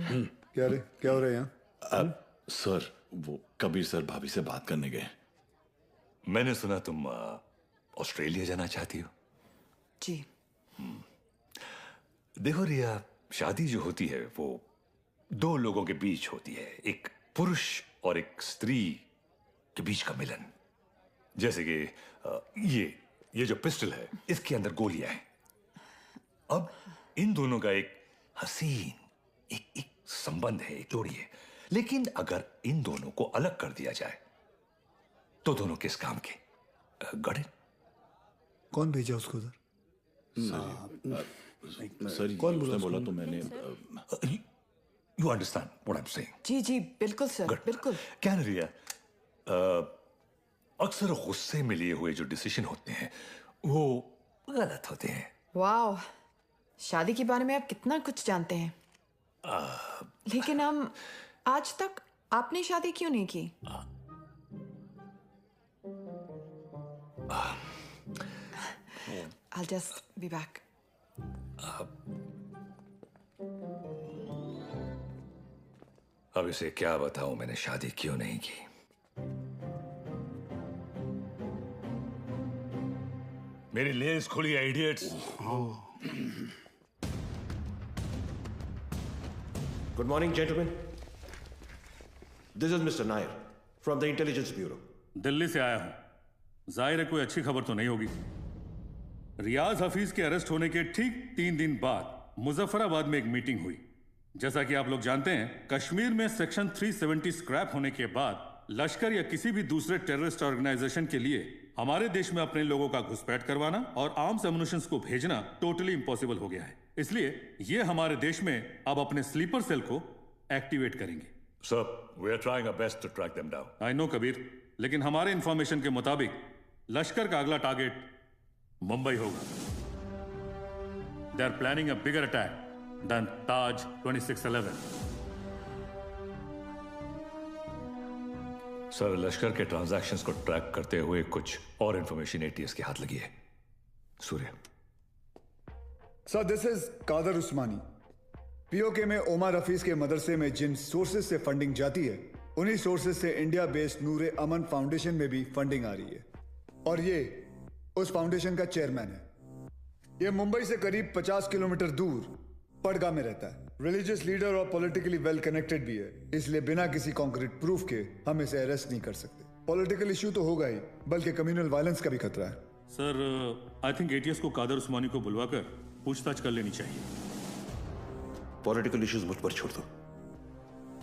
क्या रे, क्या हो रहा है यहाँ? सर, वो कबीर सर भाभी से बात करने गए। मैंने सुना तुम ऑस्ट्रेलिया जाना चाहती हो। जी। देखो रिया, शादी जो होती है वो दो लोगों के बीच होती है, एक पुरुष और एक स्त्री के बीच का मिलन। जैसे कि ये जो पिस्टल है, इसके अंदर गोलियां हैं। अब इन दोनों का एक हसीन एक संबंध है, एक जोड़ी है। लेकिन अगर इन दोनों को अलग कर दिया जाए तो दोनों किस काम के? गड़े। कौन भेजा उसको उधर? सर कौन उसने बोला तो मैंने। You understand what I am saying? जी जी बिल्कुल सर, बिल्कुल। क्या ना रिया, अक्सर गुस्से में लिए हुए जो डिसीजन होते हैं वो गलत होते हैं। वाओ, शादी के बारे में आप कितना कुछ जानते हैं। लेकिन हम आज तक आपने शादी क्यों नहीं की? I'll just be back. अब इसे क्या बताऊं मैंने शादी क्यों नहीं की। मेरी लेस खुली है, idiots. Good morning, gentlemen. This is Mr. Nair from the Intelligence Bureau. Delhi से आया हूं। जाहिर है कोई अच्छी खबर तो नहीं होगी। रियाज हफीज के अरेस्ट होने के ठीक 3 दिन बाद मुजफ्फराबाद में एक मीटिंग हुई। जैसा कि आप लोग जानते हैं, कश्मीर में सेक्शन 370 स्क्रैप होने के बाद लश्कर या किसी भी दूसरे टेररिस्ट ऑर्गेनाइजेशन के लिए हमारे देश में अपने लोगों का घुसपैठ करवाना और आर्म्स एमुनिशंस को भेजना टोटली इम्पॉसिबल हो गया है। इसलिए ये हमारे देश में अब अपने स्लीपर सेल को एक्टिवेट करेंगे। Sir, we are trying our best to track them down. I know Kabir, लेकिन हमारे इंफॉर्मेशन के मुताबिक लश्कर का अगला टारगेट मुंबई होगा। They are planning a bigger attack than Taj 2611। Sir, Lashkar के ट्रांजैक्शंस को ट्रैक करते हुए कुछ और इंफॉर्मेशन एटीएस के हाथ लगी है। Surya. Sir, this is Kadar Usmani. POK में ओमर हफीज के मदरसे में जिन सोर्सेज से फंडिंग जाती है, उन्हीं सोर्सेज से इंडिया बेस्ड नूरे अमन फाउंडेशन में भी फंडिंग आ रही है। और ये उस फाउंडेशन का चेयरमैन है। ये मुंबई से करीब 50 किलोमीटर दूर पड़गा में रहता है। रिलीजियस लीडर और पॉलिटिकली वेल कनेक्टेड भी है, इसलिए बिना किसी कॉन्क्रीट प्रूफ के हम इसे अरेस्ट नहीं कर सकते। पॉलिटिकल इश्यू तो होगा ही, बल्कि कम्युनल वायलेंस का भी खतरा है। सर, आई थिंक एटीएस को कादर उस्मानी को बुलवाकर पूछताछ कर लेनी चाहिए। पॉलिटिकल इश्यूज मुझ पर छोड़ दो,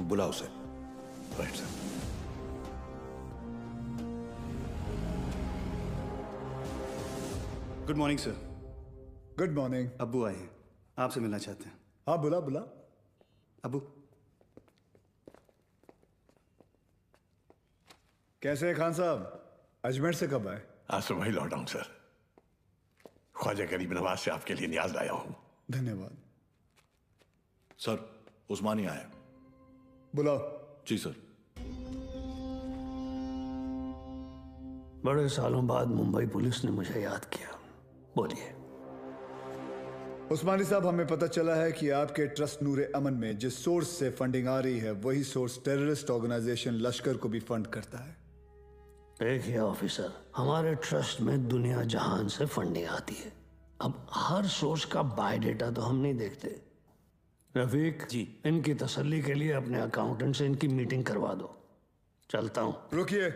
बुलाओ उसे। Right sir. Good morning sir. Good morning. अब्बू आए हैं, आपसे मिलना चाहते हैं। हाँ, बुला बुला। अब्बू कैसे हैं खान साहब? अजमेर से कब आए? आज सुबह ही लौटा हूं सर। ख्वाजा गरीब नवाज से आपके लिए न्याज लाया हूं। धन्यवाद। सर, उस्मानी आए। बुलाओ। जी सर। बड़े सालों बाद मुंबई पुलिस ने मुझे याद किया। बोलिए। उस्मानी साहब, हमें पता चला है कि आपके ट्रस्ट नूरे अमन में जिस सोर्स से फंडिंग आ रही है, वही सोर्स टेररिस्ट ऑर्गेनाइजेशन लश्कर को भी फंड करता है। देखिए ऑफिसर, हमारे ट्रस्ट में दुनिया जहान से फंडिंग आती है। अब हर सोर्स का बायोडेटा तो हम नहीं देखते। रफीक जी, इनकी तसल्ली के लिए अपने अकाउंटेंट से इनकी मीटिंग करवा दो। चलता हूं। रुकिए,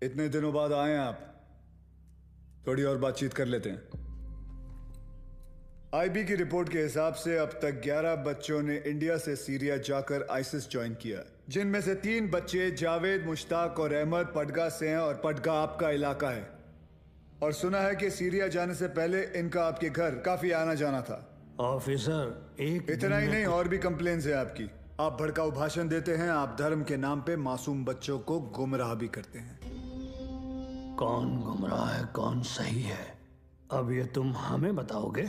इतने दिनों बाद आए हैं आप, थोड़ी और बातचीत कर लेते हैं। आईबी की रिपोर्ट के हिसाब से अब तक 11 बच्चों ने इंडिया से सीरिया जाकर आईसिस ज्वाइन किया, जिनमें से 3 बच्चे जावेद, मुश्ताक और अहमद पडगा से हैं, और पडगा आपका इलाका है। और सुना है कि सीरिया जाने से पहले इनका आपके घर काफी आना जाना था। ऑफिसर, एक इतना ही नहीं, और भी कंप्लेन्स है आपकी। आप भड़काऊ भाषण देते हैं, आप धर्म के नाम पे मासूम बच्चों को गुमराह भी करते हैं। कौन गुमराह है, कौन सही है, अब ये तुम हमें बताओगे?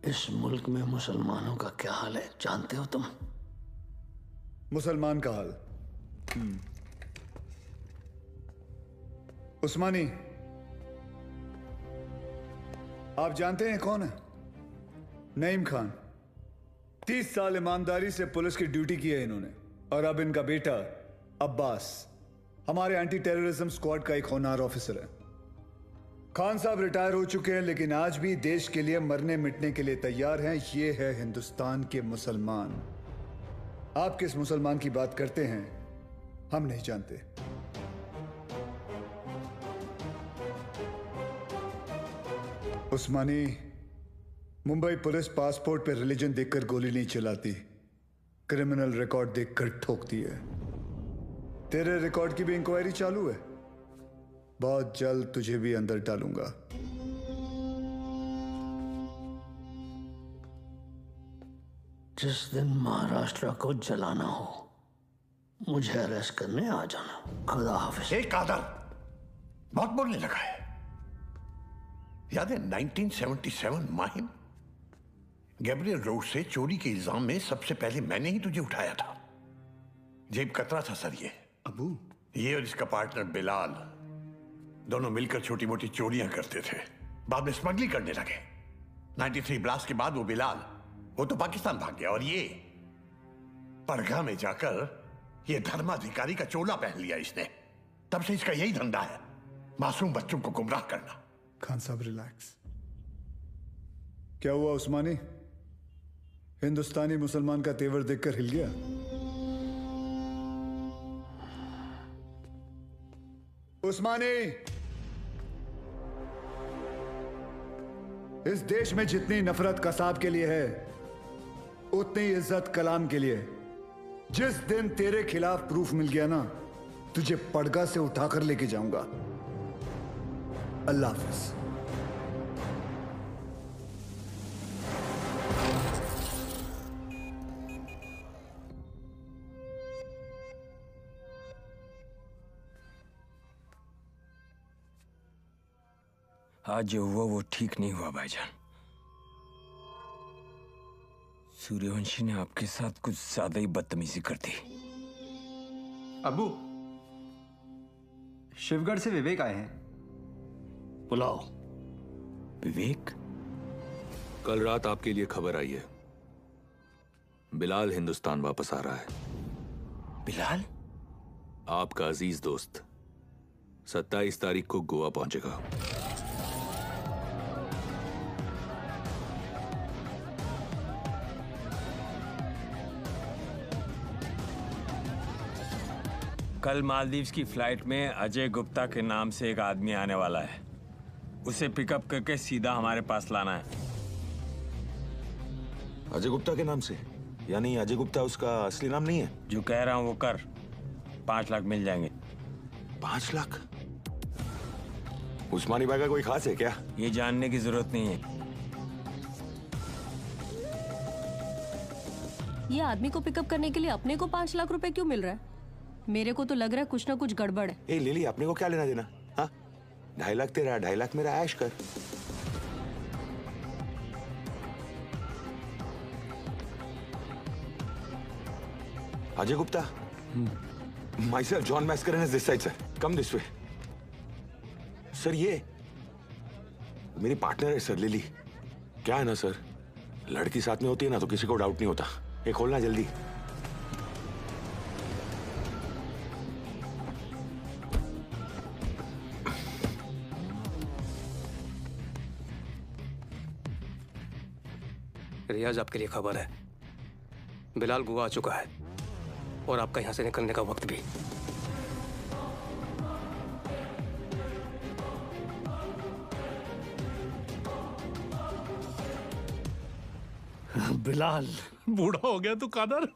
इस मुल्क में मुसलमानों का क्या हाल है जानते हो तुम? मुसलमान का हाल? उस्मानी, आप जानते हैं कौन है? नईम खान, 30 साल ईमानदारी से पुलिस की ड्यूटी की है इन्होंने, और अब इनका बेटा अब्बास हमारे एंटी टेररिज्म स्क्वाड का एक होनहार ऑफिसर है। खान साहब रिटायर हो चुके हैं, लेकिन आज भी देश के लिए मरने मिटने के लिए तैयार हैं। ये है हिंदुस्तान के मुसलमान। आप किस मुसलमान की बात करते हैं हम नहीं जानते। उस्मानी, मुंबई पुलिस पासपोर्ट पे रिलीजन देखकर गोली नहीं चलाती, क्रिमिनल रिकॉर्ड देखकर ठोकती है। तेरे रिकॉर्ड की भी इंक्वायरी चालू है। बहुत जल्द तुझे भी अंदर डालूंगा। जिस दिन महाराष्ट्र को जलाना हो मुझे अरेस्ट करने आ जाना। खुदा हाफिज। एक कादर बहुत बोलने लगा है। याद है 1977 माहिम, गैब्रियल रोड से चोरी के इल्जाम में सबसे पहले मैंने ही तुझे उठाया था। जेब कतरा था सर ये। अबू, ये और इसका पार्टनर बिलाल दोनों मिलकर छोटी मोटी चोरियां करते थे, बाद में स्मगलिंग करने लगे। 93 ब्लास्ट के बाद वो बिलाल वो तो पाकिस्तान भाग गया, और ये परगा में जाकर ये धर्माधिकारी का चोला पहन लिया इसने। तब से इसका यही धंधा है, मासूम बच्चों को गुमराह करना। खान साहब रिलैक्स। क्या हुआ उस्मानी? हिंदुस्तानी मुसलमान का तेवर देखकर हिल गया? उस्मानी, इस देश में जितनी नफरत कसाब के लिए है उतनी इज्जत कलाम के लिए। जिस दिन तेरे खिलाफ प्रूफ मिल गया ना, तुझे पड़गा से उठाकर लेके जाऊंगा। अल्लाह हाफिज। आज जो हुआ वो ठीक नहीं हुआ भाईजान। सूर्यवंशी ने आपके साथ कुछ ज्यादा ही बदतमीजी कर दी। अबू, शिवगढ़ से विवेक आए हैं। बुलाओ। विवेक? कल रात आपके लिए खबर आई है, बिलाल हिंदुस्तान वापस आ रहा है। बिलाल? आपका अजीज दोस्त 27 तारीख को गोवा पहुंचेगा। कल मालदीव्स की फ्लाइट में अजय गुप्ता के नाम से एक आदमी आने वाला है। उसे पिकअप करके सीधा हमारे पास लाना है। अजय गुप्ता के नाम से? यानी अजय गुप्ता उसका असली नाम नहीं है? जो कह रहा हूं वो कर। 5 लाख मिल जाएंगे। 5 लाख? उस्मानी भाई का कोई खास है क्या? ये जानने की जरूरत नहीं है। ये आदमी को पिकअप करने के लिए अपने को 5 लाख रुपए क्यों मिल रहा है? मेरे को तो लग रहा है कुछ ना कुछ गड़बड़ है। ए लिली, अपने को क्या लेना देना? हाँ, 2.5 लाख तेरा, 2.5 लाख मेरा, ऐश कर। Ajay Gupta, myself John Mascarenhas this side, sir. Come this way. Sir ये मेरी पार्टनर है सर, लिली। क्या है ना सर, लड़की साथ में होती है ना तो किसी को डाउट नहीं होता। ये खोलना जल्दी। रियाज, आपके लिए खबर है। बिलाल गोवा आ चुका है और आपका यहां से निकलने का वक्त भी। बिलाल, बूढ़ा हो गया तू कादर।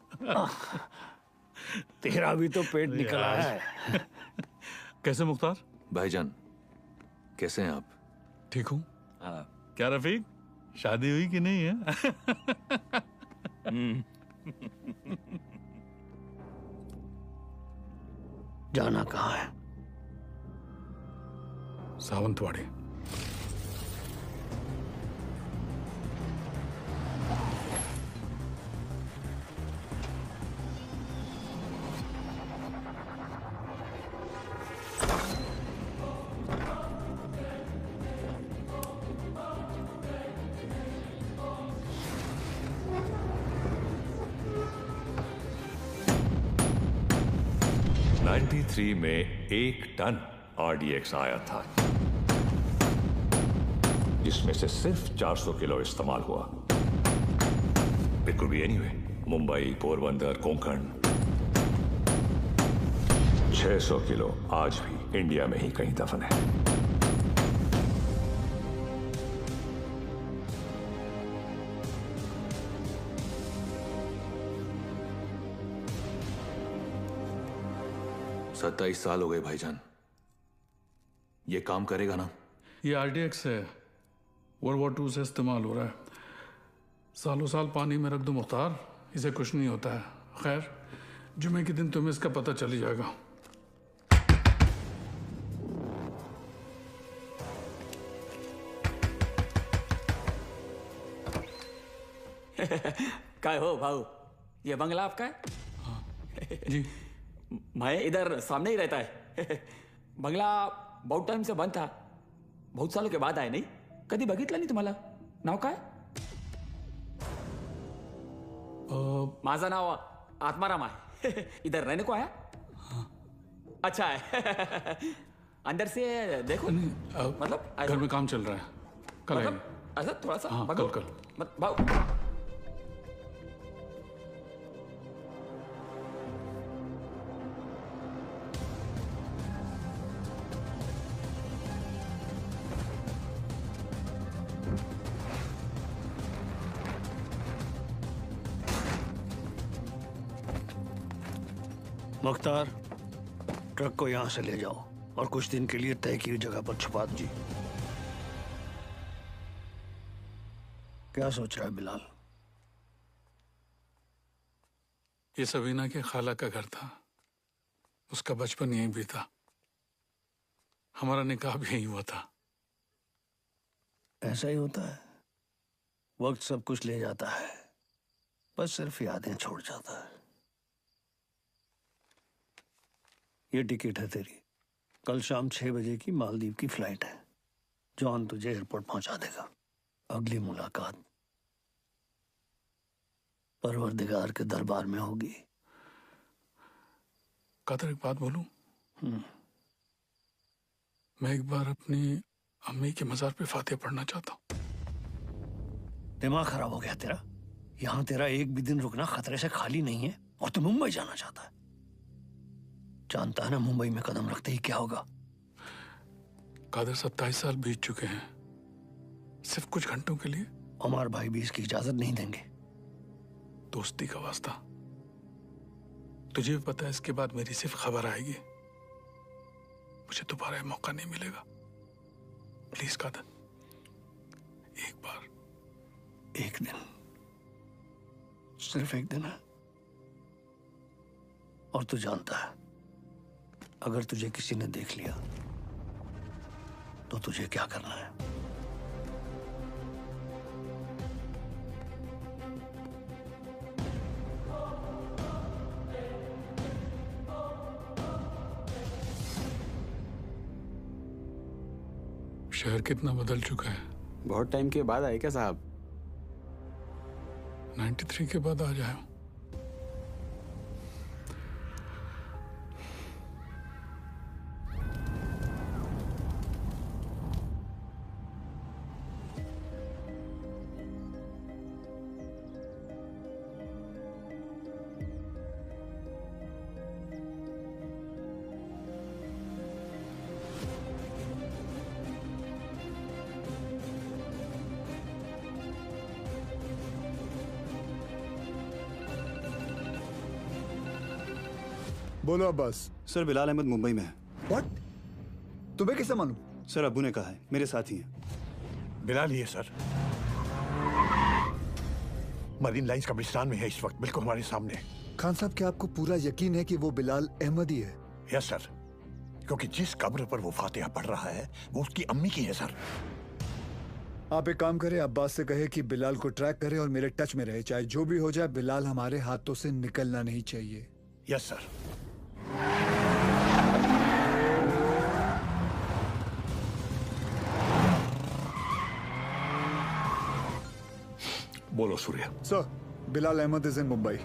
तेरा भी तो पेट निकल आया है। कैसे मुख्तार? भाईजान कैसे हैं आप? ठीक हूँ। क्या रफीक, शादी हुई कि नहीं है? जाना कहाँ है? सावंतवाड़ी। 93 में 1 टन RDX आया था, जिसमें से सिर्फ 400 किलो इस्तेमाल हुआ। बिल्कुल भी एनीवे, मुंबई, पोरबंदर, कोंकण, 600 किलो आज भी इंडिया में ही कहीं दफन है। सत्ताईस साल हो गए भाईजान। ये काम करेगा ना? ये RDX है, वर्ल्ड वॉर 2 से इस्तेमाल हो रहा है। सालों साल पानी में रख दो मुख्तार, इसे कुछ नहीं होता है। खैर, जुमे के दिन तुम्हें इसका पता चल ही जाएगा। काय हो भाऊ, ये बंगला आपका है? जी। मैं इधर सामने ही रहता है। बंगला बहुत टाइम से बंद था, बहुत सालों के बाद आए। नहीं कधी बघितलं नाही तुम्हाला? नाव काय? माझं नाव आत्माराम आहे। इधर रहने को आया? अच्छा है। अंदर से देखो। मतलब घर में काम चल रहा है, कल मतलब ऐसा थोड़ा सा। हाँ, भागो। कल। भाऊ मुख्तार, ट्रक को यहां से ले जाओ और कुछ दिन के लिए तय की हुई जगह पर छुपा दो। क्या सोच रहा है बिलाल? ये सबीना के खाला का घर था, उसका बचपन यहीं भी था, हमारा निकाह भी यहीं हुआ था। ऐसा ही होता है, वक्त सब कुछ ले जाता है, बस सिर्फ यादें छोड़ जाता है। ये टिकट है तेरी, कल शाम 6 बजे की मालदीव की फ्लाइट है। जॉन तुझे एयरपोर्ट पहुंचा देगा। अगली मुलाकात परवरदिगार के दरबार में होगी। कादर, एक बात बोलूं? मैं एक बार अपनी अम्मी के मजार पे फातिहा पढ़ना चाहता हूं। दिमाग खराब हो गया तेरा? यहां तेरा एक भी दिन रुकना खतरे से खाली नहीं है और तू मुंबई जाना चाहता है। जानता है ना मुंबई में कदम रखते ही क्या होगा? कादर, 27 साल बीत चुके हैं, सिर्फ कुछ घंटों के लिए। उमर भाई भी इसकी इजाजत नहीं देंगे। दोस्ती का वास्ता, तुझे भी पता है इसके बाद मेरी सिर्फ खबर आएगी, मुझे दोबारा मौका नहीं मिलेगा। प्लीज कादर, एक बार, एक दिन, सिर्फ एक दिन है। और तू जानता है, अगर तुझे किसी ने देख लिया तो तुझे क्या करना है? शहर कितना बदल चुका है। बहुत टाइम के बाद आए क्या साहब? 93 के बाद आ जाए। बोलो अब्बास। सर, बिलाल अहमद मुंबई में है। व्हाट? तुम्हें कैसे मालूम? सर, अब्बू ने कहा है, मेरे साथ ही हैं। बिलाल ही है सर, मरीन लाइंस कब्रिस्तान में है इस वक्त, बिल्कुल हमारे सामने। खान साहब, क्या आपको पूरा यकीन है कि वो बिलाल अहमद ही है? यस सर, क्योंकि जिस कब्र पर वो फातिहा पढ़ रहा है वो उसकी अम्मी की है सर। आप एक काम करें, अब्बास से कहे कि बिलाल को ट्रैक करे और मेरे टच में रहे। चाहे जो भी हो जाए, बिलाल हमारे हाथों से निकलना नहीं चाहिए। Yes sir. बोलो Surya. Sir, Bilal Ahmed is in Mumbai.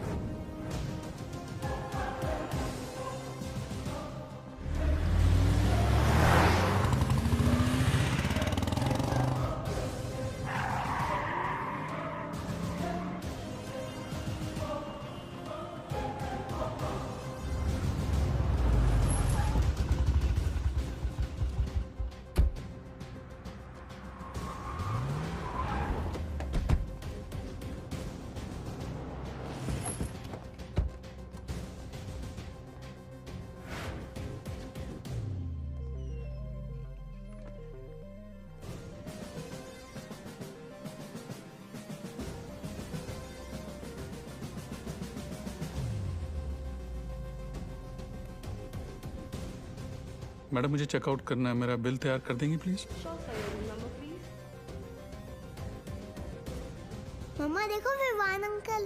Madam मुझे चेकआउट करना है, मेरा बिल तैयार कर देंगी प्लीज? मम्मा देखो विवान अंकल।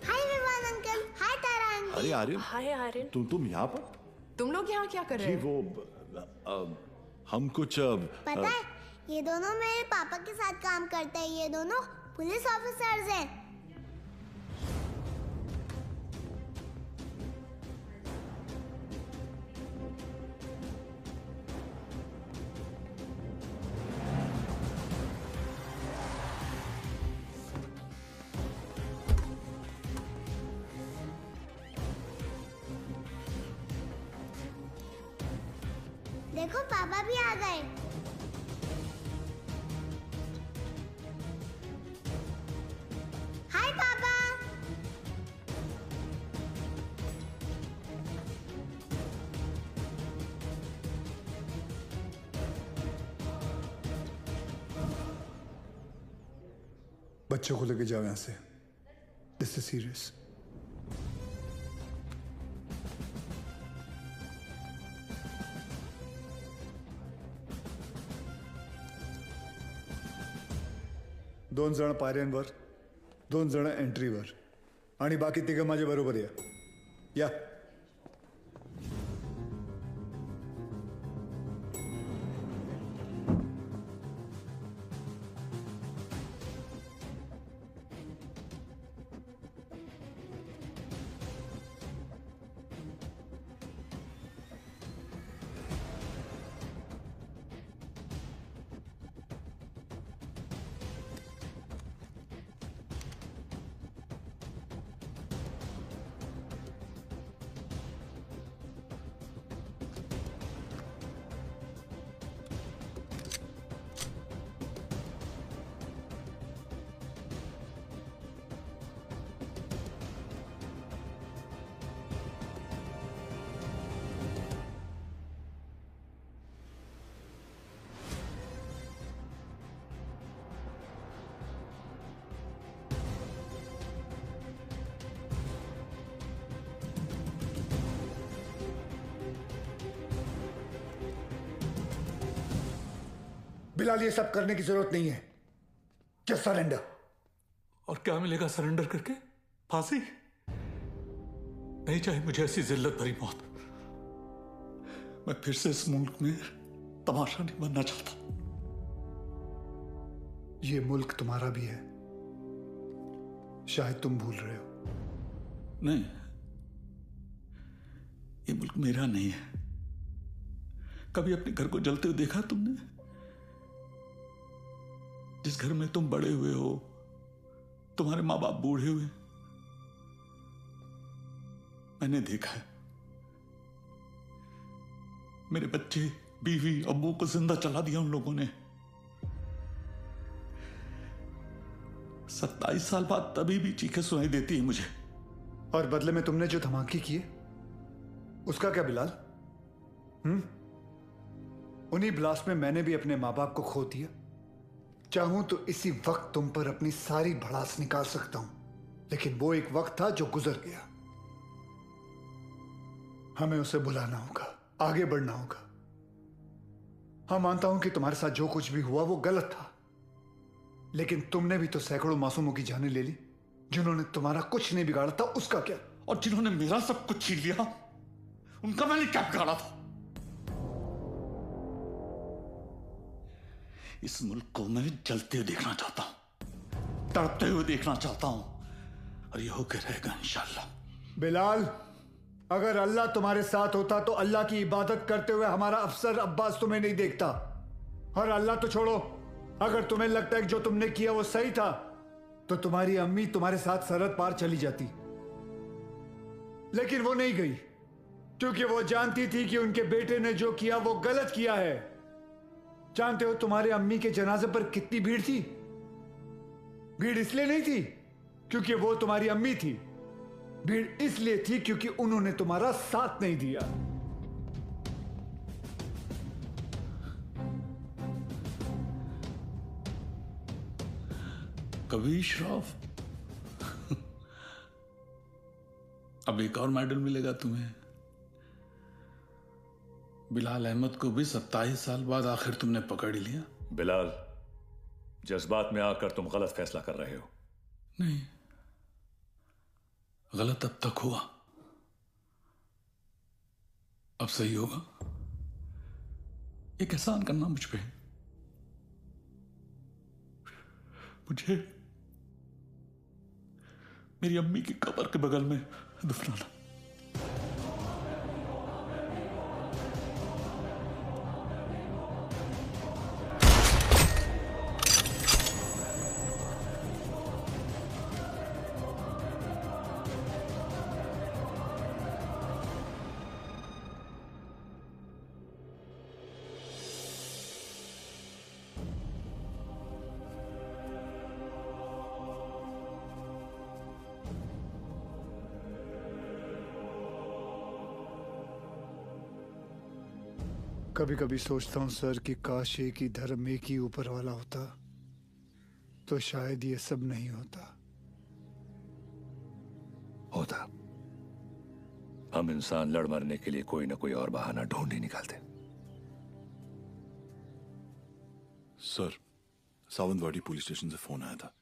हाय विवान अंकल। हाय तारा आंटी। अरे आर्यन, हाय आर्यन। तुम यहाँ पर? तुम लोग यहाँ क्या कर रहे जी हो? वो हम कुछ पता है ये दोनों मेरे पापा के साथ काम करते हैं। ये दोनों पुलिस ऑफिसर्स हैं। देखो पापा भी आ गए। हाय पापा। बच्चों को लेके जाओ यहाँ से। This is serious. दोन जण पायऱ्यांवर, दोन जण एंट्रीवर आणि बाकी तिघं माझ्या बरोबर या। बिलाल ये सब करने की जरूरत नहीं है। Just surrender. और क्या मिलेगा सरेंडर करके? फांसी? नहीं चाहिए मुझे ऐसी जिल्लत भरी मौत। मैं फिर से इस मुल्क में तमाशा नहीं बनना चाहता। ये मुल्क तुम्हारा भी है, शायद तुम भूल रहे हो। नहीं, ये मुल्क मेरा नहीं है। कभी अपने घर को जलते हुए देखा तुमने? जिस घर में तुम बड़े हुए हो, तुम्हारे माँ बाप बूढ़े हुए, मैंने देखा है। मेरे बच्चे, बीवी, अब्बू को जिंदा चला दिया उन लोगों ने। 27 साल बाद तभी भी चीखें सुनाई देती है मुझे। और बदले में तुमने जो धमाके किए, उसका क्या बिलाल? उन्हीं ब्लास्ट में मैंने भी अपने माँ बाप को खो दिया। चाहूं तो इसी वक्त तुम पर अपनी सारी भड़ास निकाल सकता हूं, लेकिन वो एक वक्त था जो गुजर गया। हमें उसे भुलाना होगा, आगे बढ़ना होगा। हाँ, मानता हूं कि तुम्हारे साथ जो कुछ भी हुआ वो गलत था, लेकिन तुमने भी तो सैकड़ों मासूमों की जानें ले ली। जिन्होंने तुम्हारा कुछ नहीं बिगाड़ा था, उसका क्या? और जिन्होंने मेरा सब कुछ छीन लिया, उनका मैंने क्या बिगाड़ा था? इस मुल्क को मैं जलते हुए देखना चाहता हूं, तड़पते हुए देखना चाहता हूं, और ये होकर रहेगा इंशाल्लाह। बिलाल, अगर अल्लाह तुम्हारे साथ होता तो अल्लाह की इबादत करते हुए हमारा अफसर अब्बास तुम्हें नहीं देखता। और अल्लाह तो छोड़ो, अगर तुम्हें लगता है कि जो तुमने किया वो सही था, तो तुम्हारी अम्मी तुम्हारे साथ सरहद पार चली जाती। लेकिन वो नहीं गई, क्योंकि वो जानती थी कि उनके बेटे ने जो किया वो गलत किया है। जानते हो तुम्हारे अम्मी के जनाजे पर कितनी भीड़ थी? भीड़ इसलिए नहीं थी क्योंकि वो तुम्हारी अम्मी थी, भीड़ इसलिए थी क्योंकि उन्होंने तुम्हारा साथ नहीं दिया। कभी श्राफ अब एक और मेडल मिलेगा तुम्हें। बिलाल अहमद को भी 27 साल बाद आखिर तुमने पकड़ लिया। बिलाल, जज्बात में आकर तुम गलत फैसला कर रहे हो। नहीं, गलत अब तक हुआ, अब सही होगा। एक एहसान करना मुझ पे, मुझे मेरी अम्मी की कब्र के बगल में दफनाना। कभी कभी सोचता हूँ सर कि काश एक ही धर्म, एक ही ऊपर वाला होता तो शायद ये सब नहीं होता। होता। हम इंसान लड़ मरने के लिए कोई ना कोई और बहाना ढूंढ ही निकालते। सर, सावंतवाड़ी पुलिस स्टेशन से फोन आया था।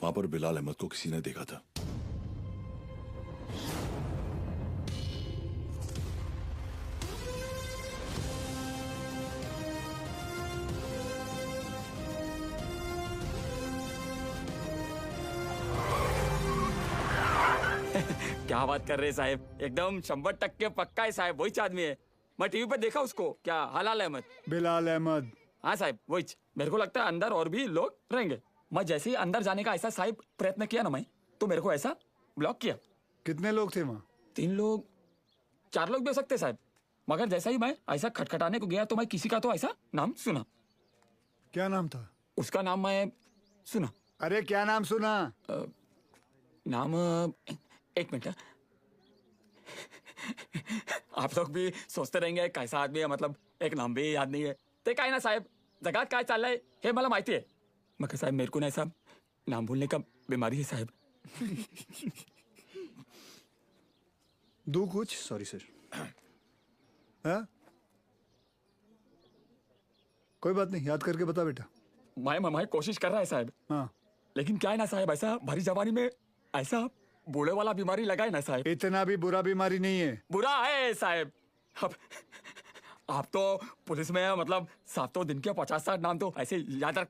वहां पर बिलाल अहमद को किसी ने देखा था। क्या बात कर रहे साहब, एकदम 100% पक्का है साहब, वही आदमी है। मैं टीवी पे देखा उसको। क्या हलाल अहमद? बिलाल अहमद। हाँ साहब वही। मेरे को लगता है अंदर और भी लोग रहेंगे। मैं जैसे ही अंदर जाने का ऐसा साहब प्रयत्न किया ना मैं, तो मेरे को ऐसा ब्लॉक किया। कितने लोग थे वहाँ? 3 लोग 4 लोग भी हो सकते साहब, मगर जैसा ही मैं ऐसा खटखटाने को गया तो मैं किसी का तो ऐसा नाम सुना। क्या नाम था उसका? नाम मैं सुना। अरे क्या नाम सुना? नाम एक मिनट। आप लोग भी सोचते रहेंगे कैसा आदमी है, मतलब एक नाम भी याद नहीं है। ते काय ना साहेब, जगात काय चाललंय हे मला माहिती है, मगर साहेब मेरे को ना ऐसा नाम भूलने का बीमारी है साहेब। दो कुछ। Sorry sir. हाँ कोई बात नहीं, याद करके बता बेटा। मैं कोशिश कर रहा है साहब। हाँ लेकिन क्या है ना साहब, ऐसा भरी जवानी में ऐसा बूढ़े वाला बीमारी लगा है ना साहब। इतना भी बुरा बीमारी नहीं है। बुरा है साहब। अब आप तो पुलिस में मतलब 7 दिन के 50-60 नाम तो ऐसे याद रख